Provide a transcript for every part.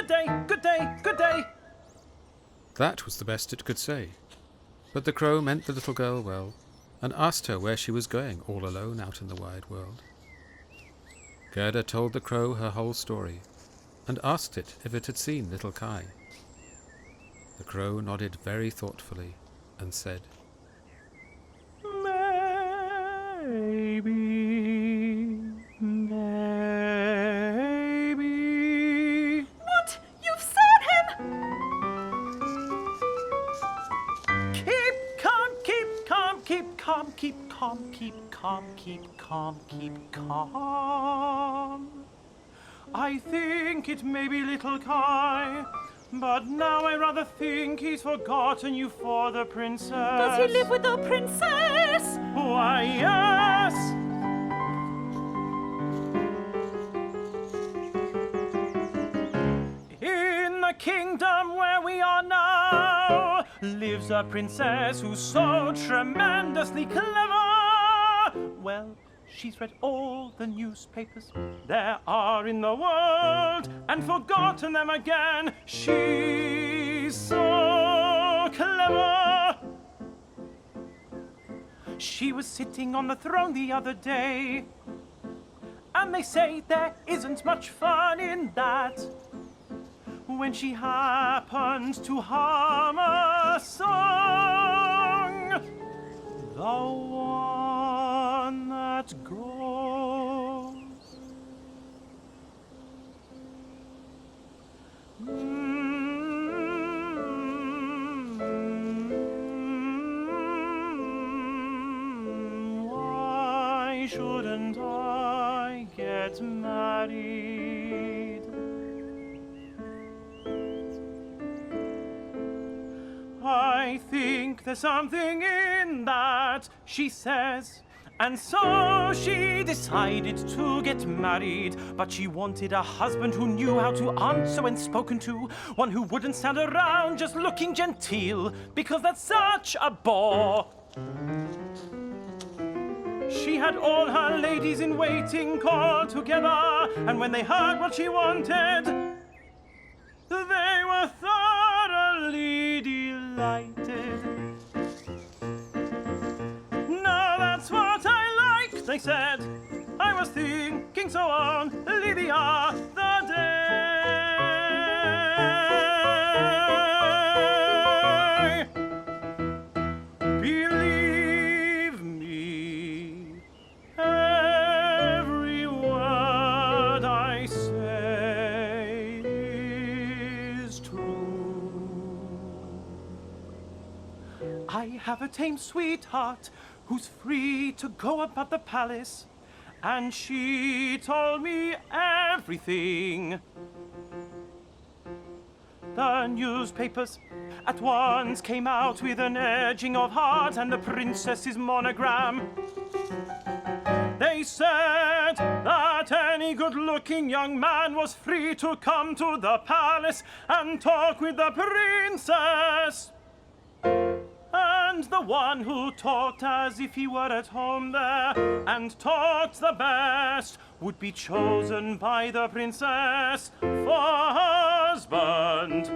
day, good day, good day. That was the best it could say. But the crow meant the little girl well, and asked her where she was going all alone out in the wide world. Gerda told the crow her whole story, and asked it if it had seen little Kai. The crow nodded very thoughtfully, and said, Maybe. What? You've seen him? Keep calm, keep calm, keep calm, keep calm, keep calm, keep calm, keep calm. I think it may be little Kai, but now I rather think he's forgotten you for the princess. Does he live with the princess? Why, yes. In the kingdom where we are now lives a princess who's so tremendously clever. Well, she's read all the newspapers there are in the world and forgotten them again. She's so clever. She was sitting on the throne the other day, and they say there isn't much fun in that. When she happened to hum a song, the one that goes. Why shouldn't I get married? I think there's something in that, she says. And so she decided to get married, but she wanted a husband who knew how to answer when spoken to, one who wouldn't stand around just looking genteel, because that's such a bore. She had all her ladies in waiting called together, and when they heard what she wanted, they were thoroughly delighted. Now that's what I like, they said. I was thinking so only the other day. Believe me, every word I say is true. I have a tame sweetheart who's free to go about the palace, and she told me everything. The newspapers at once came out with an edging of heart and the princess's monogram. They said that any good-looking young man was free to come to the palace and talk with the princess. And the one who talked as if he were at home there and talked the best would be chosen by the princess for husband.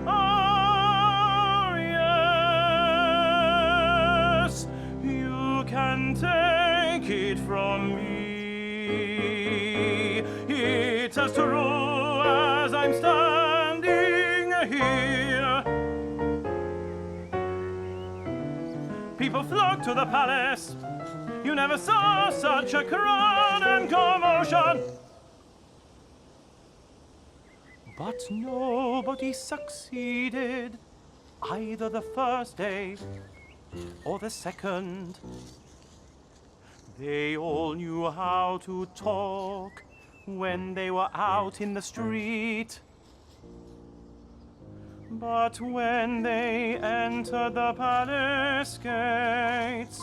Oh, yes, you can take it from me. It's as true as I'm standing here. People flock to the palace. You never saw such a crowd and commotion. But nobody succeeded, either the first day or the second. They all knew how to talk when they were out in the street. But when they entered the palace gates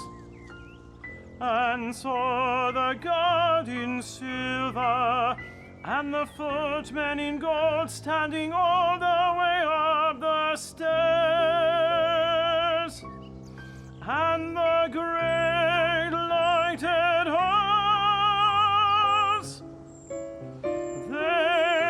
and saw the guard in silver and the footmen in gold standing all the way up the stairs, and the great lighted halls, they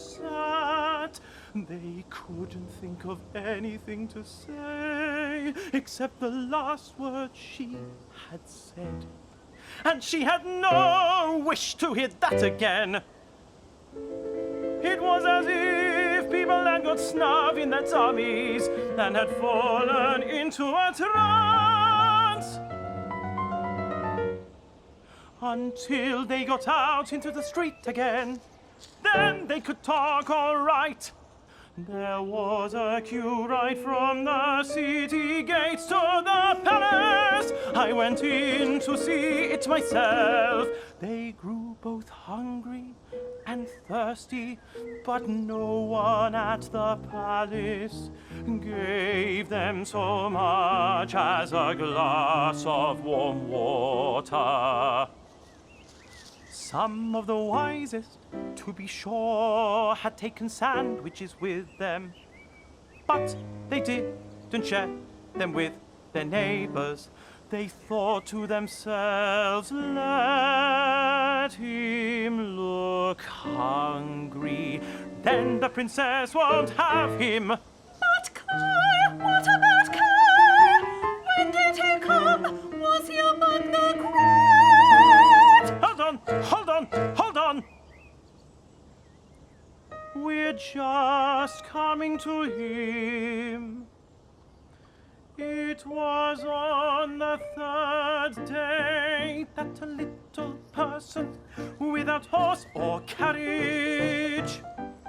sat. They couldn't think of anything to say except the last word she had said. And she had no wish to hear that again. It was as if people had got snub in their tummies and had fallen into a trance. Until they got out into the street again. Then they could talk all right. There was a queue right from the city gates to the palace. I went in to see it myself. They grew both hungry and thirsty, but no one at the palace gave them so much as a glass of warm water. Some of the wisest, to be sure, had taken sandwiches with them, but they didn't share them with their neighbors. They thought to themselves, let him look hungry, then the princess won't have him. But Kai, what about Kai? When did he come? Was he among the great? Hold on! We're just coming to him. It was on the third day that a little person without horse or carriage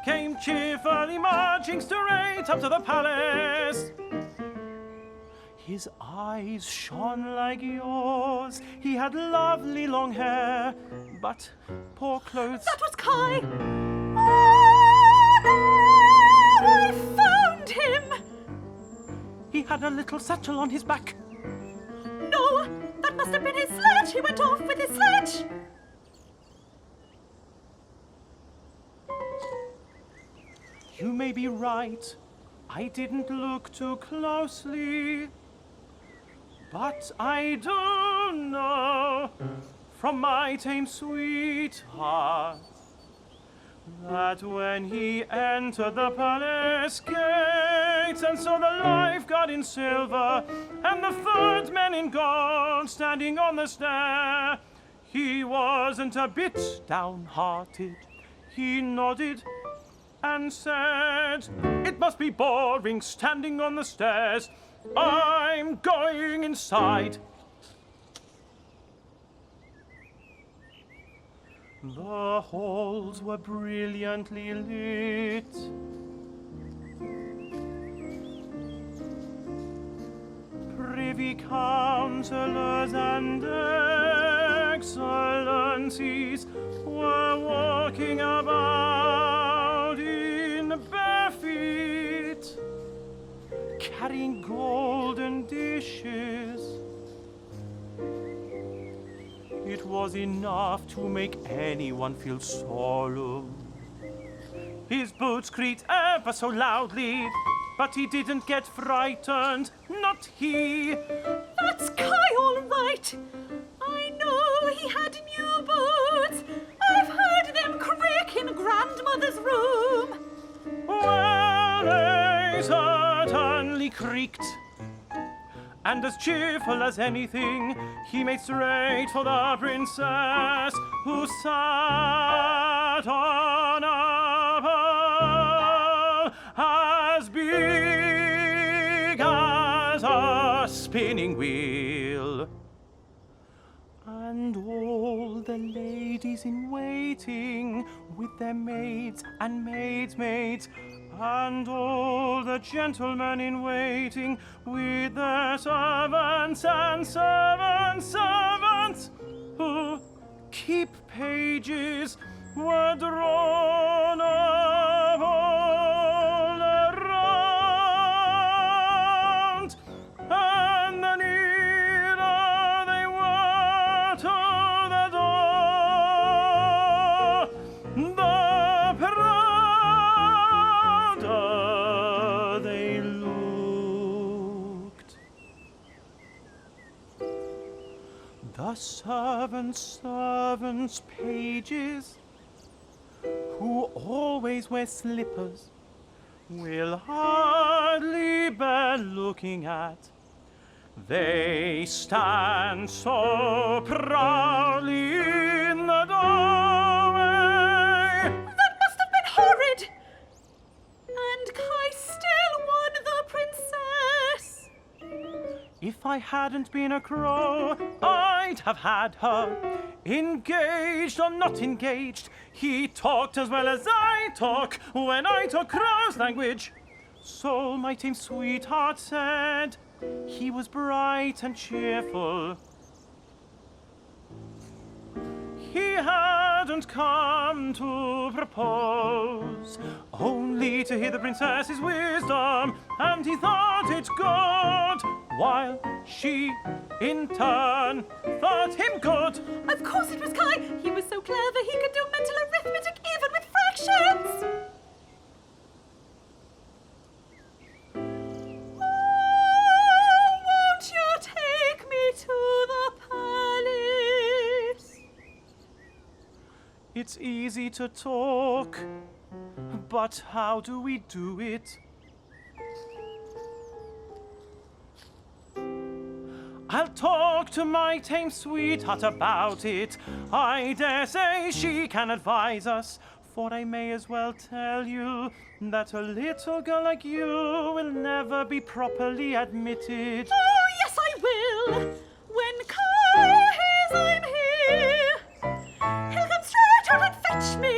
came cheerfully marching straight up to the palace. His eyes shone like yours. He had lovely long hair, but poor clothes. That was Kai. Oh, no, I found him. He had a little satchel on his back. No, that must have been his sledge. He went off with his sledge. You may be right. I didn't look too closely. But I do know from my tame sweetheart that when he entered the palace gates and saw the lifeguard in silver and the third man in gold standing on the stair, he wasn't a bit downhearted. He nodded and said, "It must be boring standing on the stairs. I'm going inside." The halls were brilliantly lit. Privy councillors and excellencies were walking about in bare feet, carrying golden dishes. It was enough to make anyone feel solemn. His boots creaked ever so loudly, but he didn't get frightened, not he. That's Kai, all right. I know he had new boots. I've heard them creak in grandmother's room. Well, they certainly creaked. And as cheerful as anything, he made straight for the princess, who sat on a pearl as big as a spinning wheel. And all the ladies in waiting, with their maids and maids' maids, and all the gentlemen in waiting, with their servants and servants, who keep pages, were drawn up all around. And the nearer they were to the door, the prouder they looked. The servants' pages who always wears slippers, will hardly bear looking at. They stand so proudly in the doorway. That must have been horrid! And Kai still won the princess. If I hadn't been a crow, I'd have had her. Engaged or not engaged, he talked as well as I talk when I talk crow's language. So my tame sweetheart said, he was bright and cheerful. He hadn't come to propose, only to hear the princess's wisdom, and he thought it good, while she, in turn, thought him good. Of course it was Kai. He was so clever he could do mental arithmetic even with fractions. Won't you take me to the palace? It's easy to talk, but how do we do it? I'll talk to my tame sweetheart about it. I dare say she can advise us, for I may as well tell you that a little girl like you will never be properly admitted. Oh, yes, I will. When Kai hears I'm here, he'll come straight out and fetch me.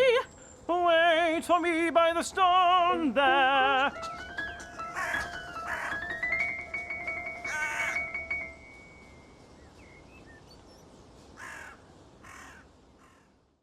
Wait for me by the stone there.